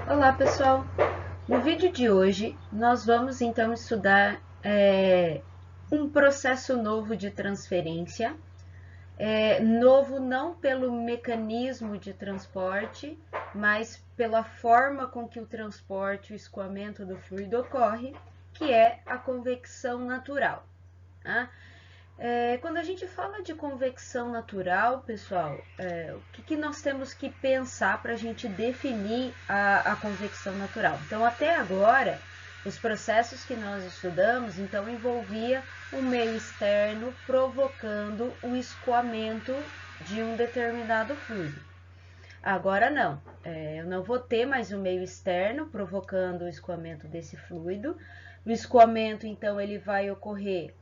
Olá, pessoal! No vídeo de hoje, nós vamos então estudar um processo novo de transferência, novo não pelo mecanismo de transporte, mas pela forma com que o transporte, o escoamento do fluido ocorre, que é a convecção natural. Tá? Quando a gente fala de convecção natural, pessoal, o que nós temos que pensar para a gente definir a convecção natural? Então, até agora, os processos que nós estudamos, então, envolvia um meio externo provocando o escoamento de um determinado fluido. Agora não, eu não vou ter mais um meio externo provocando o escoamento desse fluido. O escoamento, então, ele vai ocorrer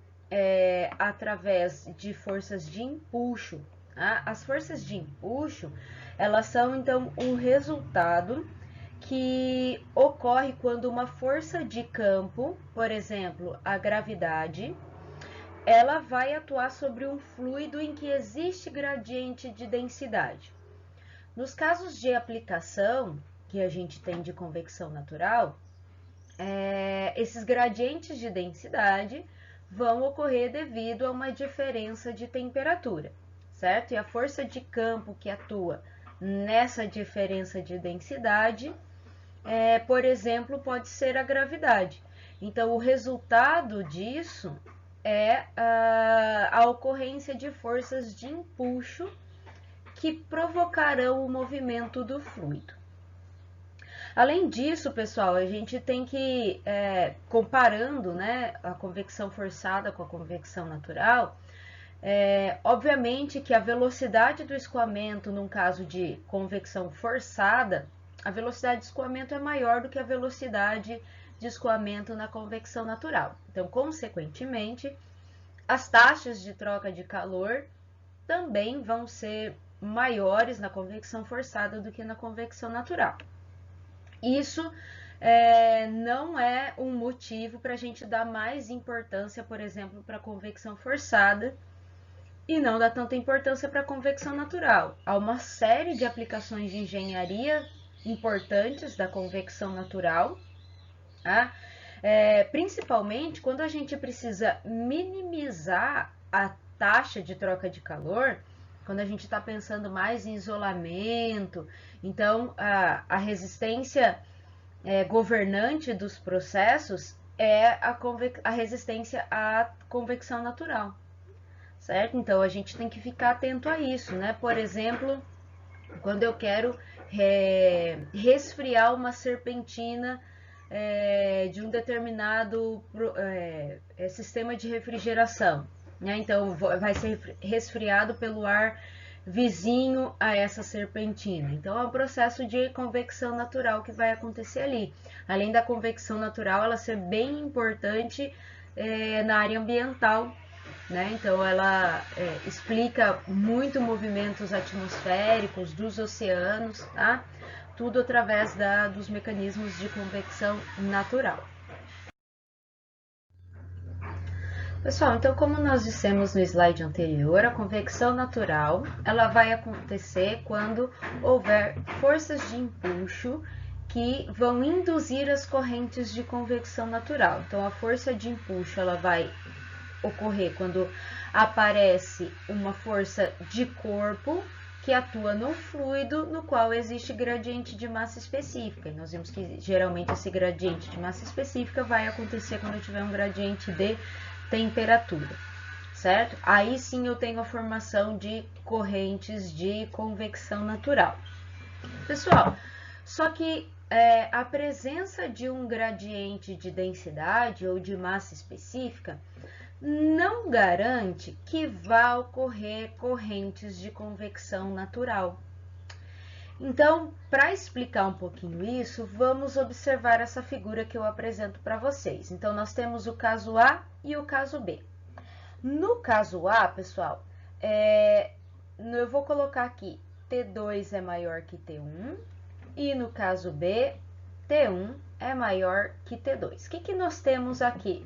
através de forças de empuxo. Tá? As forças de empuxo, elas são então um resultado que ocorre quando uma força de campo, por exemplo, a gravidade, ela vai atuar sobre um fluido em que existe gradiente de densidade. Nos casos de aplicação que a gente tem de convecção natural, esses gradientes de densidade vão ocorrer devido a uma diferença de temperatura, certo? E a força de campo que atua nessa diferença de densidade, por exemplo, pode ser a gravidade. Então, o resultado disso é a ocorrência de forças de empuxo que provocarão o movimento do fluido. Além disso, pessoal, a gente tem que, comparando, né, a convecção forçada com a convecção natural, obviamente que a velocidade do escoamento, num caso de convecção forçada, a velocidade de escoamento é maior do que a velocidade de escoamento na convecção natural. Então, consequentemente, as taxas de troca de calor também vão ser maiores na convecção forçada do que na convecção natural. Isso não é um motivo para a gente dar mais importância, por exemplo, para a convecção forçada e não dar tanta importância para a convecção natural. Há uma série de aplicações de engenharia importantes da convecção natural, tá? Principalmente quando a gente precisa minimizar a taxa de troca de calor, quando a gente está pensando mais em isolamento. Então, a resistência governante dos processos é a resistência à convecção natural, certo? Então, a gente tem que ficar atento a isso, né? Por exemplo, quando eu quero resfriar uma serpentina de um determinado sistema de refrigeração, né? Então, vai ser resfriado pelo ar vizinho a essa serpentina. Então, é um processo de convecção natural que vai acontecer ali. Além da convecção natural, ela ser bem importante na área ambiental, né? Então, ela explica muito movimentos atmosféricos dos oceanos, tá? Tudo através dos mecanismos de convecção natural. Pessoal, então como nós dissemos no slide anterior, a convecção natural ela vai acontecer quando houver forças de empuxo que vão induzir as correntes de convecção natural. Então a força de empuxo ela vai ocorrer quando aparece uma força de corpo que atua no fluido no qual existe gradiente de massa específica. E nós vimos que geralmente esse gradiente de massa específica vai acontecer quando eu tiver um gradiente de temperatura, certo? Aí sim eu tenho a formação de correntes de convecção natural. Pessoal, só que a presença de um gradiente de densidade ou de massa específica não garante que vá ocorrer correntes de convecção natural. Então, para explicar um pouquinho isso, vamos observar essa figura que eu apresento para vocês. Então, nós temos o caso A e o caso B. No caso A, pessoal, eu vou colocar aqui T2 é maior que T1 e no caso B, T1 é maior que T2. O que nós temos aqui?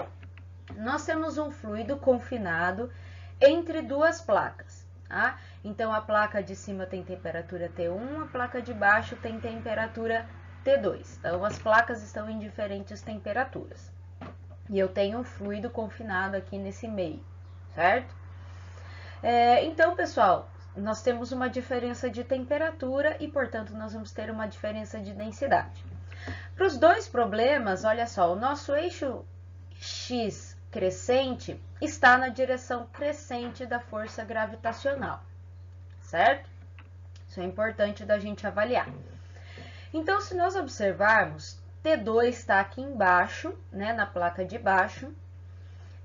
Nós temos um fluido confinado entre duas placas, tá? Então, a placa de cima tem temperatura T1, a placa de baixo tem temperatura T2. Então, as placas estão em diferentes temperaturas. E eu tenho um fluido confinado aqui nesse meio, certo? Então, pessoal, nós temos uma diferença de temperatura e, portanto, nós vamos ter uma diferença de densidade. Para os dois problemas, olha só, o nosso eixo X crescente está na direção crescente da força gravitacional, certo? Isso é importante da gente avaliar. Então, se nós observarmos, T2 está aqui embaixo, né, na placa de baixo.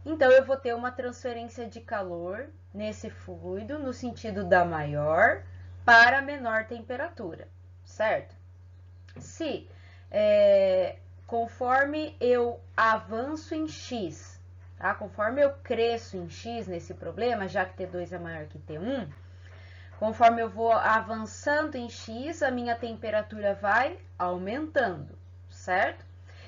Então, eu vou ter uma transferência de calor nesse fluido no sentido da maior para a menor temperatura, certo? Se, conforme eu avanço em X, tá? Conforme eu cresço em X nesse problema, já que T2 é maior que T1, conforme eu vou avançando em X, a minha temperatura vai aumentando, certo?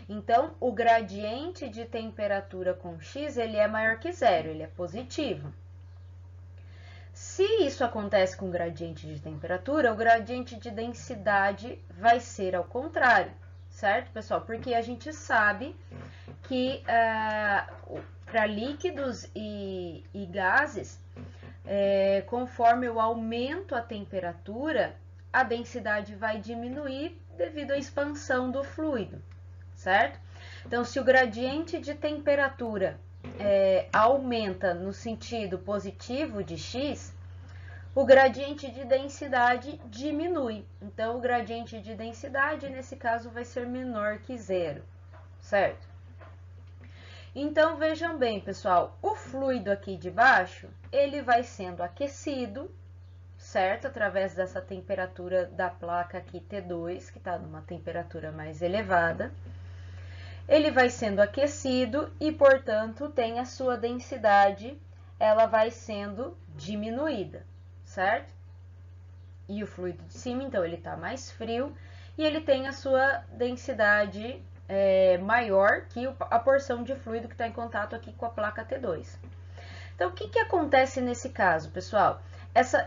Então, o gradiente de temperatura com X, ele é maior que zero, ele é positivo. Se isso acontece com o gradiente de temperatura, o gradiente de densidade vai ser ao contrário, certo, pessoal? Porque a gente sabe que para líquidos e gases, conforme eu aumento a temperatura, a densidade vai diminuir devido à expansão do fluido, certo? Então, se o gradiente de temperatura aumenta no sentido positivo de X, o gradiente de densidade diminui. Então, o gradiente de densidade, nesse caso, vai ser menor que zero, certo? Então, vejam bem, pessoal, o fluido aqui de baixo, ele vai sendo aquecido, certo? Através dessa temperatura da placa aqui T2, que está numa temperatura mais elevada. Ele vai sendo aquecido e, portanto, tem a sua densidade, ela vai sendo diminuída, certo? E o fluido de cima, então, ele está mais frio e ele tem a sua densidade maior que a porção de fluido que está em contato aqui com a placa T2. Então, o que acontece nesse caso, pessoal?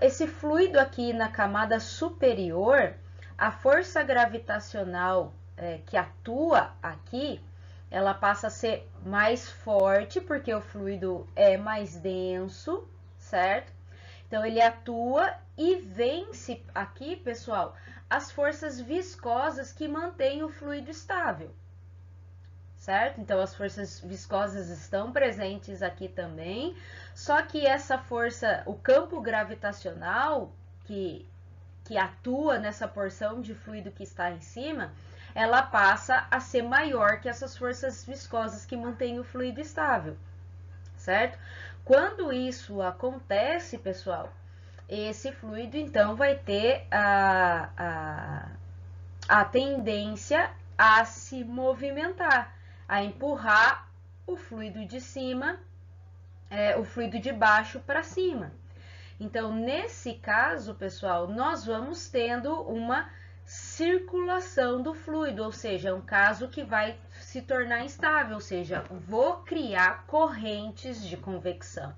Esse fluido aqui na camada superior, a força gravitacional que atua aqui, ela passa a ser mais forte, porque o fluido é mais denso, certo? Então, ele atua e vence aqui, pessoal, as forças viscosas que mantêm o fluido estável, certo? Então, as forças viscosas estão presentes aqui também, só que essa força, o campo gravitacional que atua nessa porção de fluido que está em cima, ela passa a ser maior que essas forças viscosas que mantêm o fluido estável, certo? Quando isso acontece, pessoal, esse fluido, então, vai ter a tendência a se movimentar, a empurrar o fluido de cima, o fluido de baixo para cima. Então, nesse caso, pessoal, nós vamos tendo uma circulação do fluido, ou seja, um caso que vai se tornar instável, ou seja, vou criar correntes de convecção,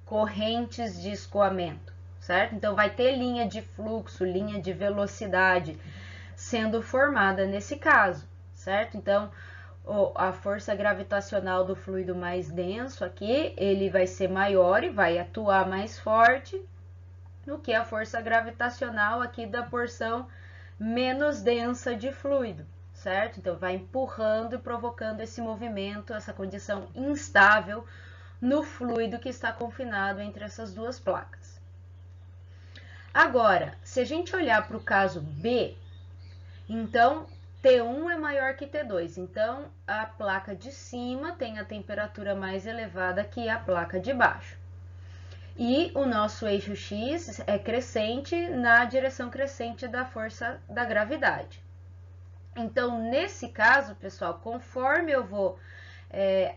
correntes de escoamento, certo? Então, vai ter linha de fluxo, linha de velocidade sendo formada nesse caso, certo? Então, a força gravitacional do fluido mais denso aqui, ele vai ser maior e vai atuar mais forte do que a força gravitacional aqui da porção menos densa de fluido, certo? Então, vai empurrando e provocando esse movimento, essa condição instável no fluido que está confinado entre essas duas placas. Agora, se a gente olhar para o caso B, então, T1 é maior que T2, então a placa de cima tem a temperatura mais elevada que a placa de baixo. E o nosso eixo X é crescente na direção crescente da força da gravidade. Então, nesse caso, pessoal, conforme eu vou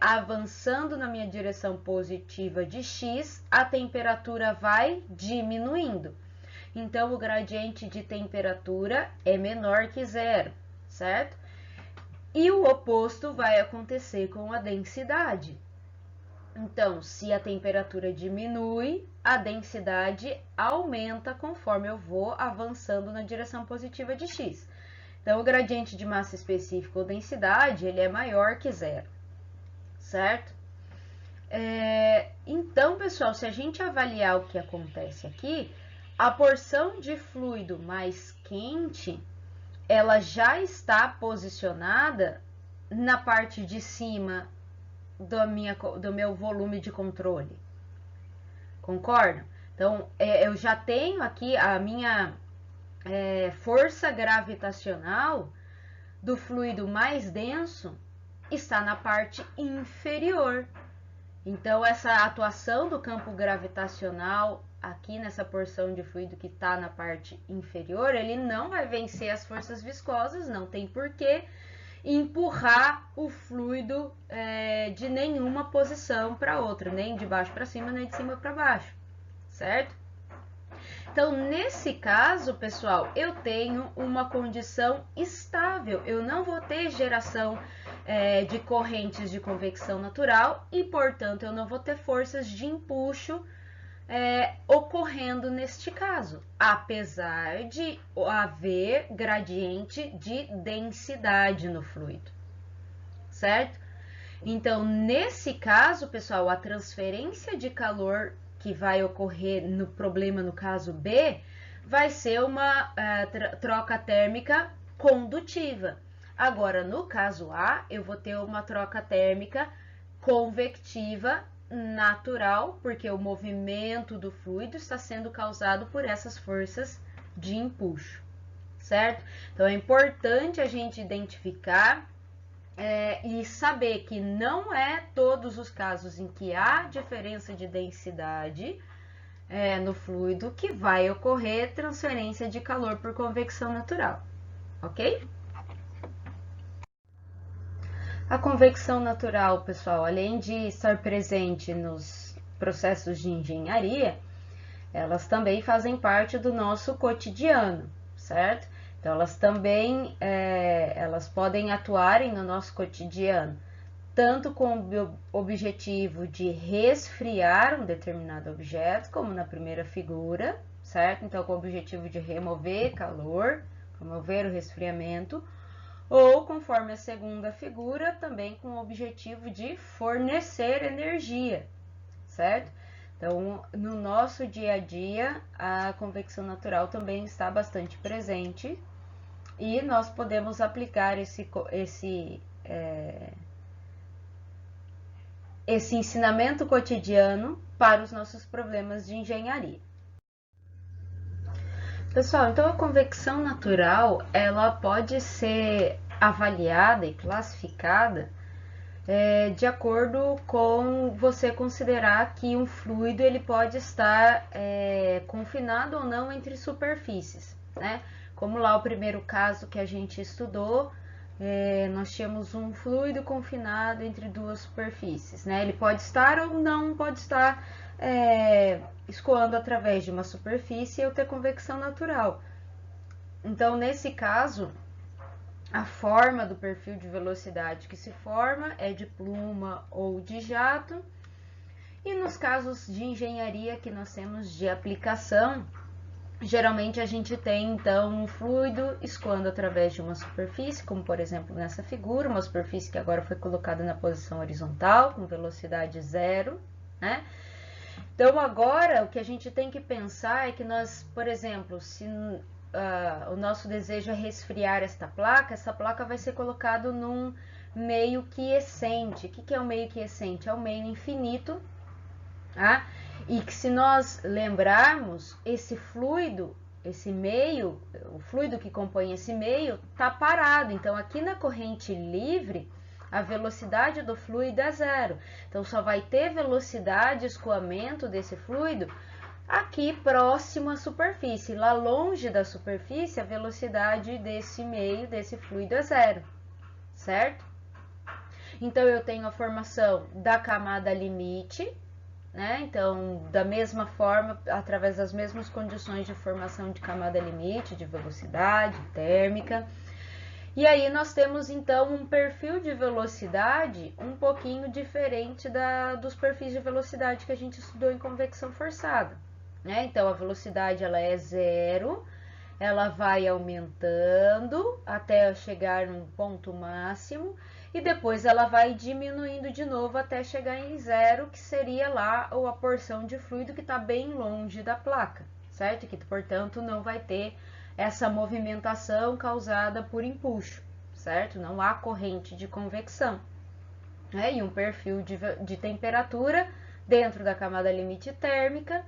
avançando na minha direção positiva de X, a temperatura vai diminuindo. Então, o gradiente de temperatura é menor que zero, certo? E o oposto vai acontecer com a densidade. Então, se a temperatura diminui, a densidade aumenta conforme eu vou avançando na direção positiva de X. Então, o gradiente de massa específica ou densidade, ele é maior que zero, certo? Então, pessoal, se a gente avaliar o que acontece aqui, a porção de fluido mais quente, ela já está posicionada na parte de cima do meu volume de controle. Concordam? Então, eu já tenho aqui a minha força gravitacional do fluido mais denso está na parte inferior. Então, essa atuação do campo gravitacional aqui nessa porção de fluido que está na parte inferior, ele não vai vencer as forças viscosas, não tem porquê empurrar o fluido de nenhuma posição para outra, nem de baixo para cima, nem de cima para baixo, certo? Então, nesse caso, pessoal, eu tenho uma condição estável, eu não vou ter geração de correntes de convecção natural e, portanto, eu não vou ter forças de empuxo ocorrendo neste caso, apesar de haver gradiente de densidade no fluido, certo? Então, nesse caso, pessoal, a transferência de calor que vai ocorrer no problema no caso B vai ser uma troca térmica condutiva. Agora, no caso A, eu vou ter uma troca térmica convectiva natural, porque o movimento do fluido está sendo causado por essas forças de empuxo, certo? Então, é importante a gente identificar e saber que não é todos os casos em que há diferença de densidade no fluido que vai ocorrer transferência de calor por convecção natural, ok? A convecção natural, pessoal, além de estar presente nos processos de engenharia, elas também fazem parte do nosso cotidiano, certo? Então, elas também elas podem atuarem no nosso cotidiano, tanto com o objetivo de resfriar um determinado objeto, como na primeira figura, certo? Então, com o objetivo de remover calor, promover o resfriamento, ou, conforme a segunda figura, também com o objetivo de fornecer energia, certo? Então, no nosso dia a dia, a convecção natural também está bastante presente e nós podemos aplicar esse ensinamento cotidiano para os nossos problemas de engenharia. Pessoal, então a convecção natural, ela pode ser avaliada e classificada de acordo com você considerar que um fluido ele pode estar confinado ou não entre superfícies, né? Como lá o primeiro caso que a gente estudou, nós tínhamos um fluido confinado entre duas superfícies, né? Ele pode estar ou não pode estar escoando através de uma superfície e eu ter convecção natural. Então, nesse caso, a forma do perfil de velocidade que se forma é de pluma ou de jato. E nos casos de engenharia que nós temos de aplicação, geralmente a gente tem então um fluido escoando através de uma superfície, como por exemplo nessa figura, uma superfície que agora foi colocada na posição horizontal, com velocidade zero, né? Então, agora, o que a gente tem que pensar é que nós, por exemplo, se o nosso desejo é resfriar essa placa vai ser colocado num meio quiescente. O que é o meio quiescente? É o meio infinito, tá? E que se nós lembrarmos, esse fluido, esse meio, o fluido que compõe esse meio, está parado. Então, aqui na corrente livre, a velocidade do fluido é zero. Então, só vai ter velocidade, escoamento desse fluido aqui próximo à superfície. Lá longe da superfície, a velocidade desse meio, desse fluido é zero, certo? Então, eu tenho a formação da camada limite, né? Então, da mesma forma, através das mesmas condições de formação de camada limite, de velocidade térmica. E aí nós temos então um perfil de velocidade um pouquinho diferente dos perfis de velocidade que a gente estudou em convecção forçada, né? Então a velocidade ela é zero ela vai aumentando até chegar num ponto máximo e depois ela vai diminuindo de novo até chegar em zero, que seria lá a porção de fluido que está bem longe da placa, certo? Que, portanto, não vai ter essa movimentação causada por empuxo, certo? Não há corrente de convecção. E um perfil de temperatura dentro da camada limite térmica.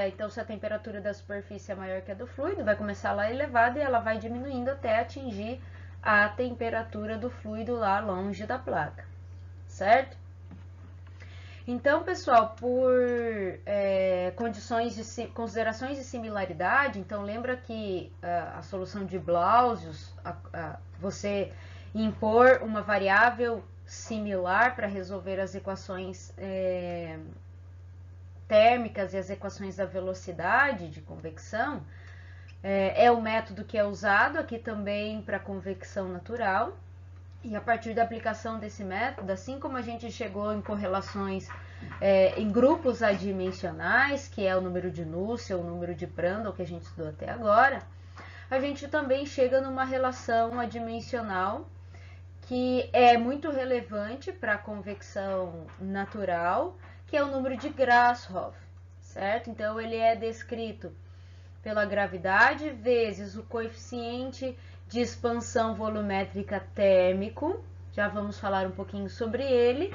Então, se a temperatura da superfície é maior que a do fluido, vai começar lá elevada e ela vai diminuindo até atingir a temperatura do fluido lá longe da placa, certo? Então, pessoal, por considerações de similaridade, então lembra que a solução de Blausius, você impor uma variável similar para resolver as equações térmicas e as equações da velocidade de convecção, é o método que é usado aqui também para convecção natural. E a partir da aplicação desse método, assim como a gente chegou em correlações em grupos adimensionais, que é o número de Nusselt, o número de Prandtl, que a gente estudou até agora, a gente também chega numa relação adimensional que é muito relevante para a convecção natural, que é o número de Grashof, certo? Então, ele é descrito pela gravidade vezes o coeficiente de expansão volumétrica térmico, já vamos falar um pouquinho sobre ele,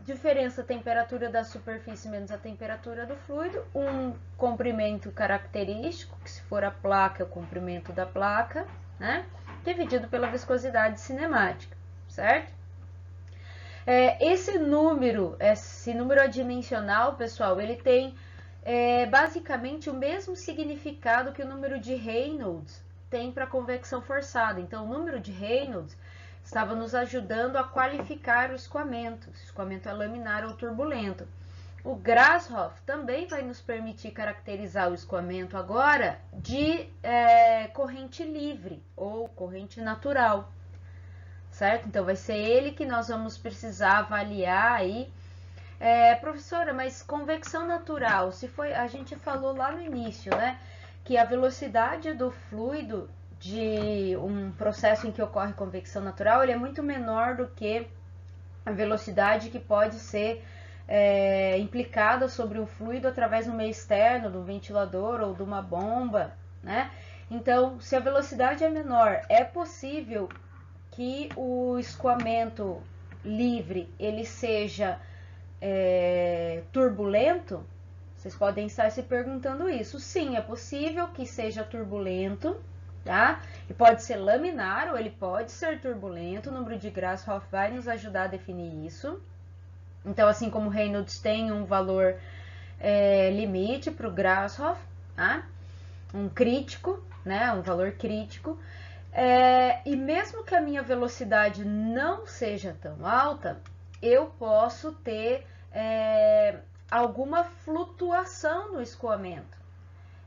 diferença temperatura da superfície menos a temperatura do fluido, um comprimento característico, que se for a placa é o comprimento da placa, né? Dividido pela viscosidade cinemática, certo? Esse número adimensional, pessoal, ele tem basicamente o mesmo significado que o número de Reynolds tem para convecção forçada. Então, o número de Reynolds estava nos ajudando a qualificar o escoamento. Se o escoamento é laminar ou turbulento. O Grashof também vai nos permitir caracterizar o escoamento agora de corrente livre ou corrente natural, certo? Então, vai ser ele que nós vamos precisar avaliar aí. Professora, mas convecção natural, a gente falou lá no início, né, que a velocidade do fluido de um processo em que ocorre convecção natural, ele é muito menor do que a velocidade que pode ser implicada sobre o fluido através do meio externo, do ventilador ou de uma bomba, né? Então, se a velocidade é menor, é possível que o escoamento livre ele seja turbulento? Vocês podem estar se perguntando isso. Sim, é possível que seja turbulento, tá? E pode ser laminar ou ele pode ser turbulento. O número de Grashof vai nos ajudar a definir isso. Então, assim como Reynolds tem um valor limite para o Grashof, tá? Um crítico, né? Um valor crítico. E mesmo que a minha velocidade não seja tão alta, eu posso ter alguma flutuação no escoamento.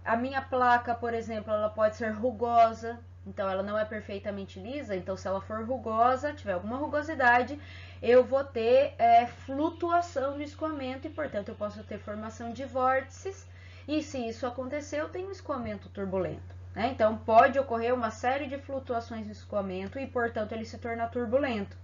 A minha placa, por exemplo, ela pode ser rugosa, então ela não é perfeitamente lisa, então se ela for rugosa, tiver alguma rugosidade, eu vou ter flutuação no escoamento e, portanto, eu posso ter formação de vórtices, e se isso acontecer, eu tenho um escoamento turbulento, né? Então, pode ocorrer uma série de flutuações no escoamento e, portanto, ele se torna turbulento.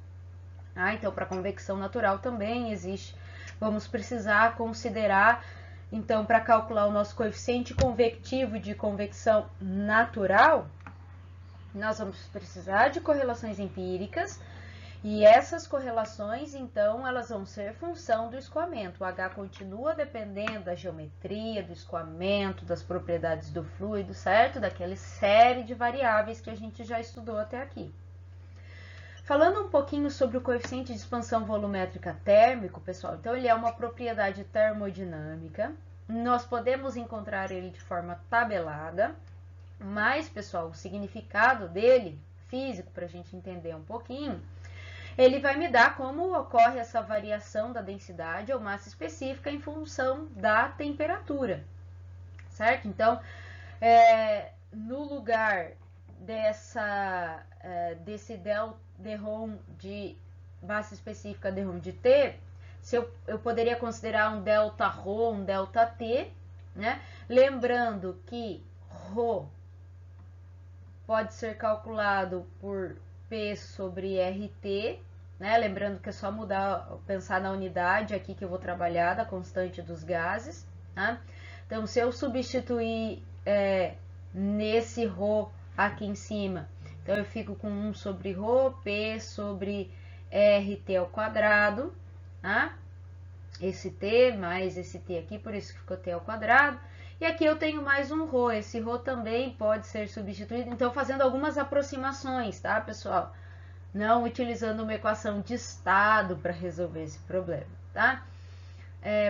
Então, para convecção natural também existe, vamos precisar considerar, então, para calcular o nosso coeficiente convectivo de convecção natural, nós vamos precisar de correlações empíricas, e essas correlações, então, elas vão ser função do escoamento. O H continua dependendo da geometria, do escoamento, das propriedades do fluido, certo? Daquela série de variáveis que a gente já estudou até aqui. Falando um pouquinho sobre o coeficiente de expansão volumétrica térmico, pessoal, então ele é uma propriedade termodinâmica, nós podemos encontrar ele de forma tabelada, mas, pessoal, o significado dele, físico, para a gente entender um pouquinho, ele vai me dar como ocorre essa variação da densidade ou massa específica em função da temperatura, certo? Então, no lugar desse Dρ de massa específica Dρ de T, eu poderia considerar um Δρ, um ΔT, né? Lembrando que ρ pode ser calculado por P sobre RT, né? Lembrando que é só pensar na unidade aqui que eu vou trabalhar, da constante dos gases, tá? Então, se eu substituir nesse ρ aqui em cima, então eu fico com 1 sobre ρ, P sobre RT ao quadrado, tá? Esse T mais esse T aqui, por isso que ficou T ao quadrado. E aqui eu tenho mais um ρ, esse ρ também pode ser substituído, então fazendo algumas aproximações, tá, pessoal? Não utilizando uma equação de estado para resolver esse problema, tá?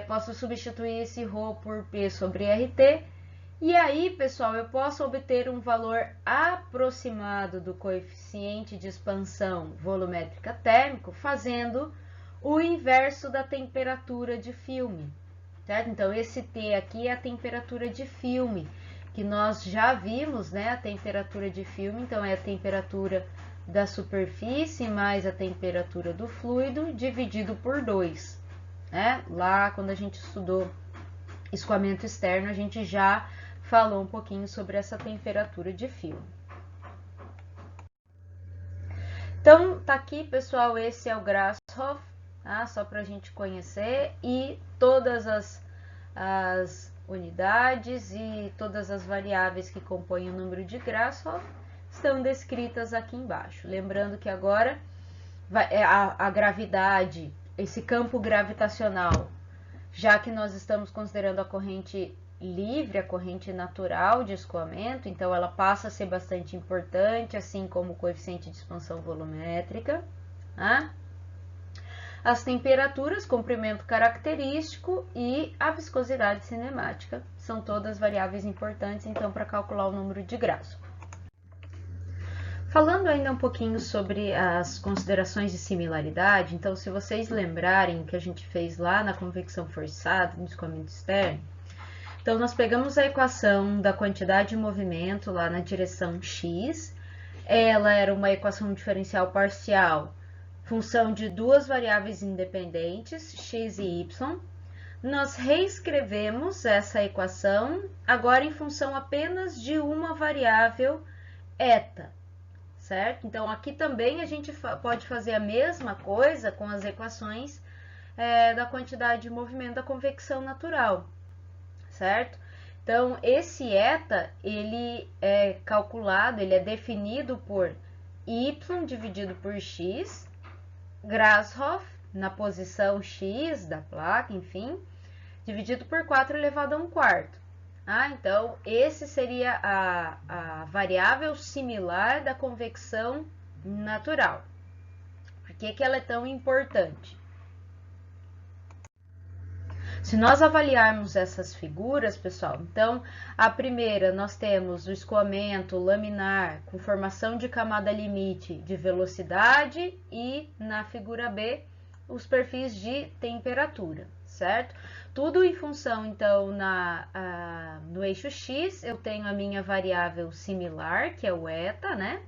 Posso substituir esse ρ por P sobre RT, e aí, pessoal, eu posso obter um valor aproximado do coeficiente de expansão volumétrica térmico fazendo o inverso da temperatura de filme. Certo? Então, esse T aqui é a temperatura de filme, que nós já vimos, né? A temperatura de filme, então, é a temperatura da superfície mais a temperatura do fluido dividido por 2. Né? Lá, quando a gente estudou escoamento externo, a gente já falou um pouquinho sobre essa temperatura de filme. Então, tá aqui, pessoal, esse é o Grashof, tá? Só para a gente conhecer, e todas as unidades e todas as variáveis que compõem o número de Grashof estão descritas aqui embaixo. Lembrando que agora a gravidade, esse campo gravitacional, já que nós estamos considerando a corrente livre, a corrente natural de escoamento, então ela passa a ser bastante importante, assim como o coeficiente de expansão volumétrica, tá? As temperaturas, comprimento característico e a viscosidade cinemática são todas variáveis importantes, então, para calcular o número de graus. Falando ainda um pouquinho sobre as considerações de similaridade, então, se vocês lembrarem o que a gente fez lá na convecção forçada, no escoamento externo, então, nós pegamos a equação da quantidade de movimento lá na direção x, ela era uma equação diferencial parcial, função de duas variáveis independentes, x e y. Nós reescrevemos essa equação, agora em função apenas de uma variável eta, certo? Então, aqui também a gente pode fazer a mesma coisa com as equações da quantidade de movimento da convecção natural, certo? Então, esse eta, ele é calculado, ele é definido por y dividido por x, Grashof, na posição x da placa, enfim, dividido por 4 elevado a 1/4. Então, esse seria a variável similar da convecção natural. Por que ela é tão importante? Se nós avaliarmos essas figuras, pessoal, então, a primeira, nós temos o escoamento laminar com formação de camada limite de velocidade e, na figura B, os perfis de temperatura, certo? Tudo em função, então, no eixo X, eu tenho a minha variável similar, que é o eta, né?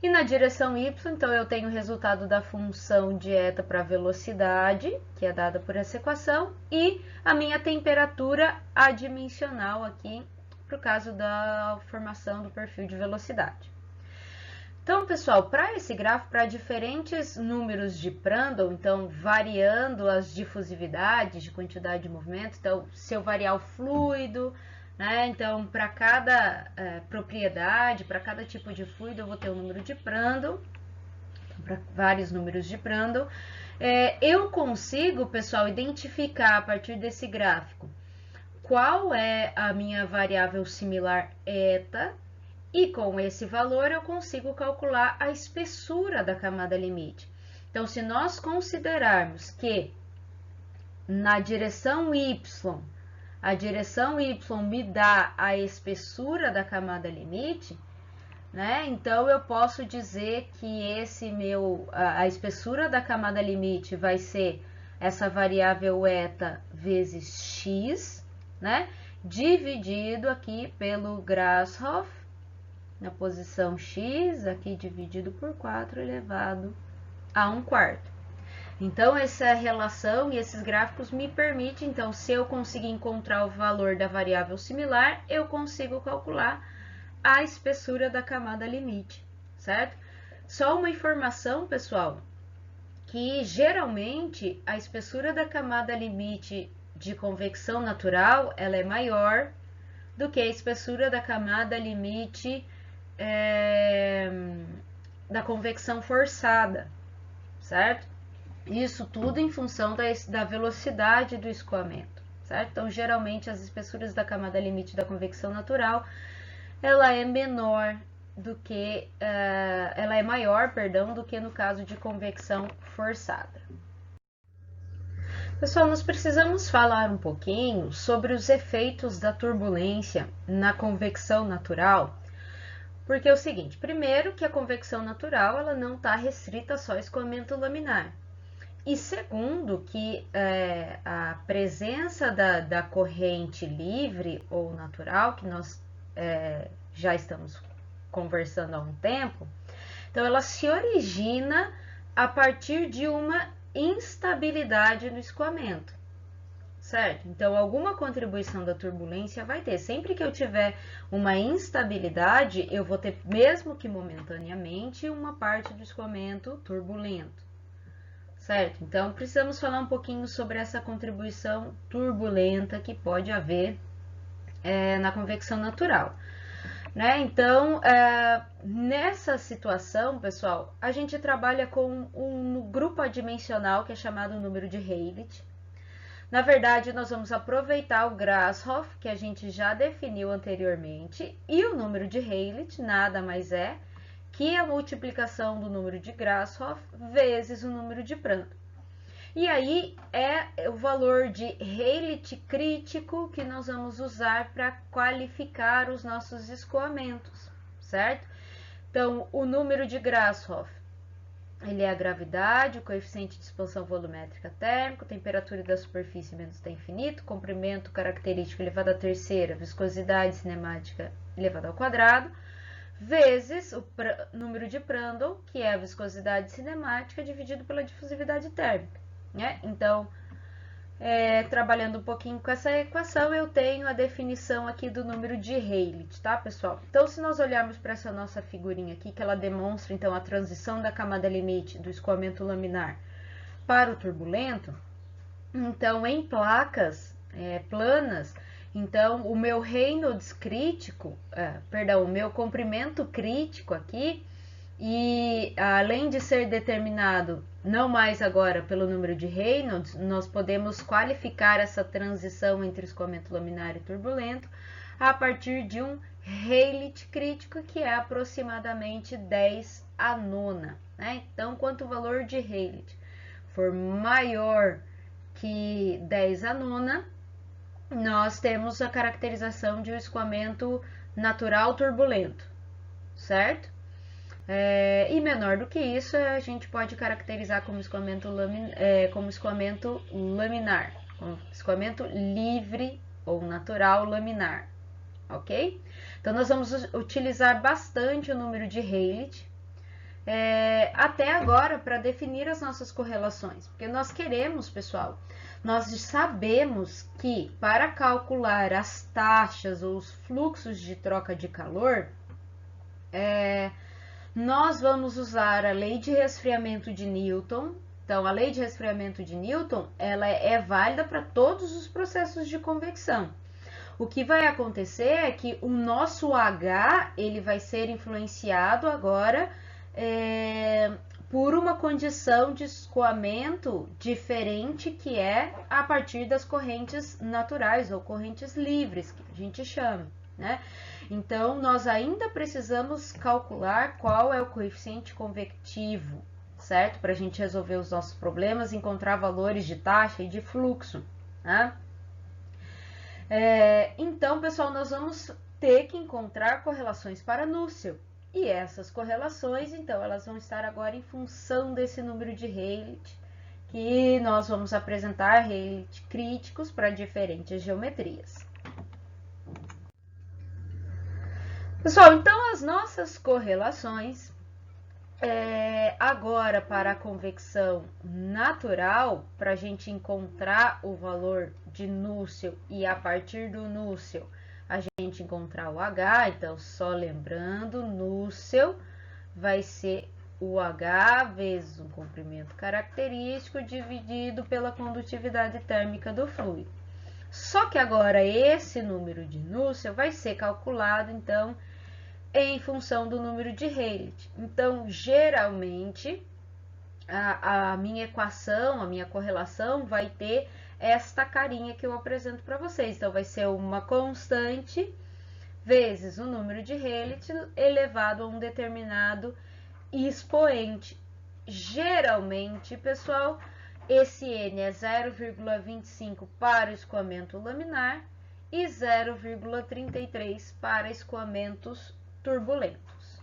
E na direção y, então, eu tenho o resultado da função de eta para velocidade, que é dada por essa equação, e a minha temperatura adimensional aqui, por causa da formação do perfil de velocidade. Então, pessoal, para esse gráfico, para diferentes números de Prandtl, então, variando as difusividades de quantidade de movimento, então, se eu variar o fluido, né? Então, para cada propriedade, para cada tipo de fluido, eu vou ter um número de Prandtl, para vários números de Prandtl. Eu consigo, pessoal, identificar a partir desse gráfico qual é a minha variável similar eta, e com esse valor eu consigo calcular a espessura da camada limite. Então, se nós considerarmos que na direção y, a direção y me dá a espessura da camada limite, né? Então, eu posso dizer que a espessura da camada limite vai ser essa variável eta vezes x, né? Dividido aqui pelo Grashof, na posição x, aqui dividido por 4 elevado a 1/4. Então, essa relação e esses gráficos me permitem, então, se eu conseguir encontrar o valor da variável similar, eu consigo calcular a espessura da camada limite, certo? Só uma informação, pessoal, que geralmente a espessura da camada limite de convecção natural, ela é maior do que a espessura da camada limite da convecção forçada, certo? Isso tudo em função da velocidade do escoamento, certo? Então, geralmente, as espessuras da camada limite da convecção natural, ela é menor do que, ela é maior, perdão, do que no caso de convecção forçada. Pessoal, nós precisamos falar um pouquinho sobre os efeitos da turbulência na convecção natural, porque é o seguinte, primeiro que a convecção natural ela não está restrita só ao escoamento laminar. E segundo, que a presença da corrente livre ou natural, que nós já estamos conversando há um tempo, então ela se origina a partir de uma instabilidade no escoamento, certo? Então, alguma contribuição da turbulência vai ter. Sempre que eu tiver uma instabilidade, eu vou ter, mesmo que momentaneamente, uma parte do escoamento turbulento. Certo? Então, precisamos falar um pouquinho sobre essa contribuição turbulenta que pode haver na convecção natural. Né? Então, nessa situação, pessoal, a gente trabalha com um grupo adimensional que é chamado número de Rayleigh. Na verdade, nós vamos aproveitar o Grashof, que a gente já definiu anteriormente, e o número de Rayleigh nada mais é que a multiplicação do número de Grashof vezes o número de Prandtl. E aí é o valor de Rayleigh crítico que nós vamos usar para qualificar os nossos escoamentos, certo? Então, o número de Grashof, ele é a gravidade, o coeficiente de expansão volumétrica térmico, temperatura da superfície menos T infinito, comprimento característico elevado à terceira, viscosidade cinemática elevado ao quadrado, vezes o número de Prandtl, que é a viscosidade cinemática, dividido pela difusividade térmica. Né? Então, trabalhando um pouquinho com essa equação, eu tenho a definição aqui do número de Rayleigh, tá, pessoal? Então, se nós olharmos para essa nossa figurinha aqui, que ela demonstra, então, a transição da camada limite do escoamento laminar para o turbulento, então, em placas planas, então, o meu Reynolds crítico, o meu comprimento crítico aqui, e além de ser determinado não mais agora pelo número de Reynolds, nós podemos qualificar essa transição entre escoamento laminar e turbulento a partir de um Rayleigh crítico, que é aproximadamente 10 a nona. Né? Então, quanto o valor de Rayleigh for maior que 10 a nona, nós temos a caracterização de um escoamento natural turbulento, certo? E menor do que isso, a gente pode caracterizar como escoamento laminar, como escoamento livre ou natural laminar, ok? Então, nós vamos utilizar bastante o número de Rayleigh até agora para definir as nossas correlações, porque nós queremos, pessoal, nós sabemos que para calcular as taxas ou os fluxos de troca de calor, nós vamos usar a lei de resfriamento de Newton. Então, a lei de resfriamento de Newton, ela é válida para todos os processos de convecção. O que vai acontecer é que o nosso H, ele vai ser influenciado agora por uma condição de escoamento diferente, que é a partir das correntes naturais ou correntes livres, que a gente chama, né? Então, nós ainda precisamos calcular qual é o coeficiente convectivo, certo? Para a gente resolver os nossos problemas, encontrar valores de taxa e de fluxo, né? Então, pessoal, nós vamos ter que encontrar correlações para Nusselt. E essas correlações, então, elas vão estar agora em função desse número de Rayleigh, que nós vamos apresentar Rayleigh críticos para diferentes geometrias. Pessoal, então as nossas correlações, Agora, para a convecção natural, para a gente encontrar o valor de núcleo e a partir do núcleo a gente encontrar o H, então só lembrando, núcleo vai ser o H vezes um comprimento característico dividido pela condutividade térmica do fluido. Só que agora esse número de núcleo vai ser calculado, então, em função do número de Rayleigh. Então, geralmente, a minha equação, a minha correlação vai ter esta carinha que eu apresento para vocês. Então, vai ser uma constante vezes o número de Rayleigh elevado a um determinado expoente. Geralmente, pessoal, esse N é 0,25 para escoamento laminar e 0,33 para escoamentos turbulentos.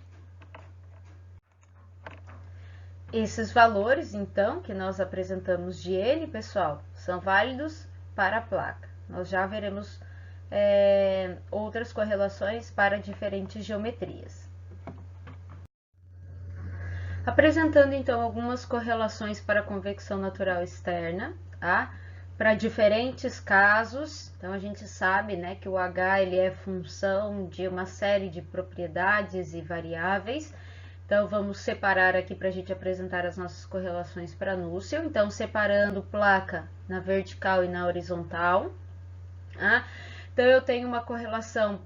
Esses valores, então, que nós apresentamos de N, pessoal, são válidos para a placa. Nós já veremos outras correlações para diferentes geometrias. Apresentando, então, algumas correlações para a convecção natural externa, tá? Para diferentes casos. Então, a gente sabe, né, que o H ele é função de uma série de propriedades e variáveis. Então, vamos separar aqui para a gente apresentar as nossas correlações para núcleo. Então, separando placa na vertical e na horizontal. Tá? Então, eu tenho uma correlação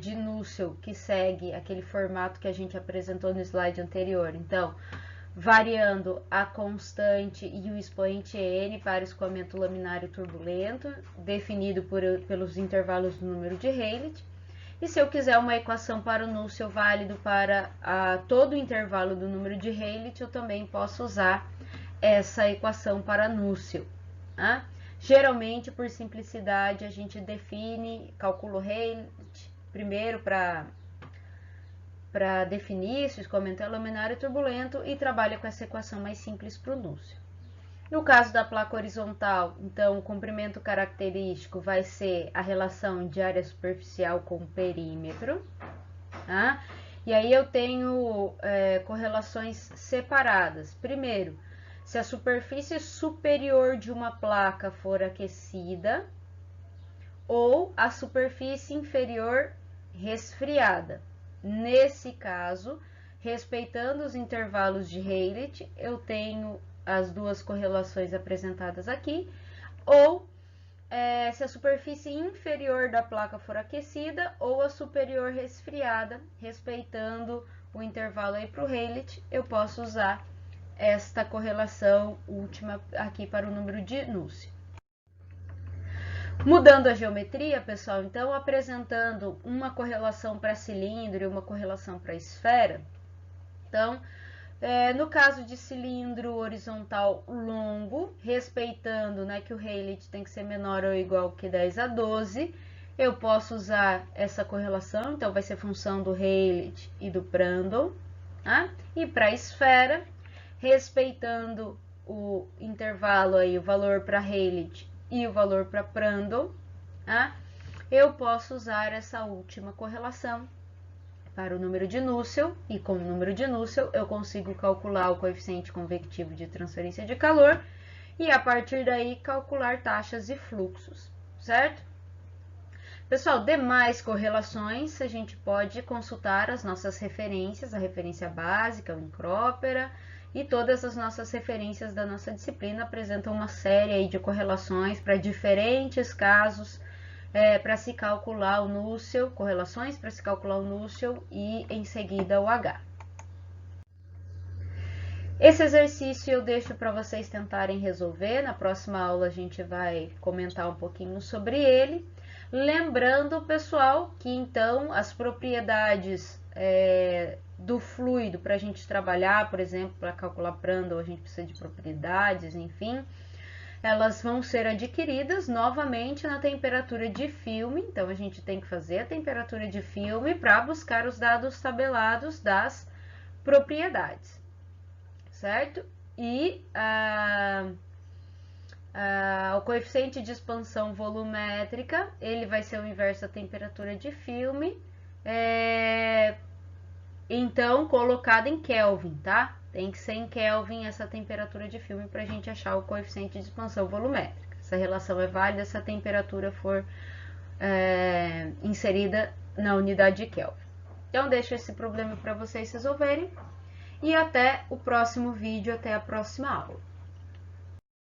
de núcleo que segue aquele formato que a gente apresentou no slide anterior. Então, variando a constante e o expoente N para escoamento laminar e turbulento, definido pelos intervalos do número de Rayleigh. E se eu quiser uma equação para o núcleo válido para todo o intervalo do número de Rayleigh, eu também posso usar essa equação para núcleo. Tá? Geralmente, por simplicidade, a gente define, calcula o Rayleigh primeiro para definir se o escoamento é laminar e turbulento e trabalha com essa equação mais simples para o núcleo. No caso da placa horizontal, então, o comprimento característico vai ser a relação de área superficial com perímetro. Tá? E aí eu tenho correlações separadas. Primeiro, se a superfície superior de uma placa for aquecida ou a superfície inferior resfriada. Nesse caso, respeitando os intervalos de Rayleigh, eu tenho as duas correlações apresentadas aqui, ou se a superfície inferior da placa for aquecida ou a superior resfriada, respeitando o intervalo aí para o Rayleigh, eu posso usar esta correlação última aqui para o número de núcleo. Mudando a geometria, pessoal, então apresentando uma correlação para cilindro e uma correlação para esfera. Então, no caso de cilindro horizontal longo, respeitando, né, que o Rayleigh tem que ser menor ou igual que 10 a 12, eu posso usar essa correlação, então vai ser função do Rayleigh e do Prandtl. Tá? E para a esfera, respeitando o intervalo aí, o valor para Rayleigh e o valor para Prandtl, tá? Eu posso usar essa última correlação para o número de núcleo, e com o número de núcleo eu consigo calcular o coeficiente convectivo de transferência de calor e a partir daí calcular taxas e fluxos, certo? Pessoal, demais correlações a gente pode consultar as nossas referências, a referência básica, o Incrópera, e todas as nossas referências da nossa disciplina apresentam uma série aí de correlações para diferentes casos, para se calcular o núcleo, correlações para se calcular o núcleo e em seguida o H. Esse exercício eu deixo para vocês tentarem resolver, na próxima aula a gente vai comentar um pouquinho sobre ele. Lembrando, pessoal, que então as propriedades do fluido para a gente trabalhar, por exemplo, para calcular Prandtl, a gente precisa de propriedades, enfim, elas vão ser adquiridas novamente na temperatura de filme. Então, a gente tem que fazer a temperatura de filme para buscar os dados tabelados das propriedades, certo? E o coeficiente de expansão volumétrica, ele vai ser o inverso da temperatura de filme, então colocada em Kelvin, tá? Tem que ser em Kelvin essa temperatura de filme para a gente achar o coeficiente de expansão volumétrica. Essa relação é válida se a temperatura for inserida na unidade de Kelvin. Então, deixo esse problema para vocês resolverem. E até o próximo vídeo, até a próxima aula.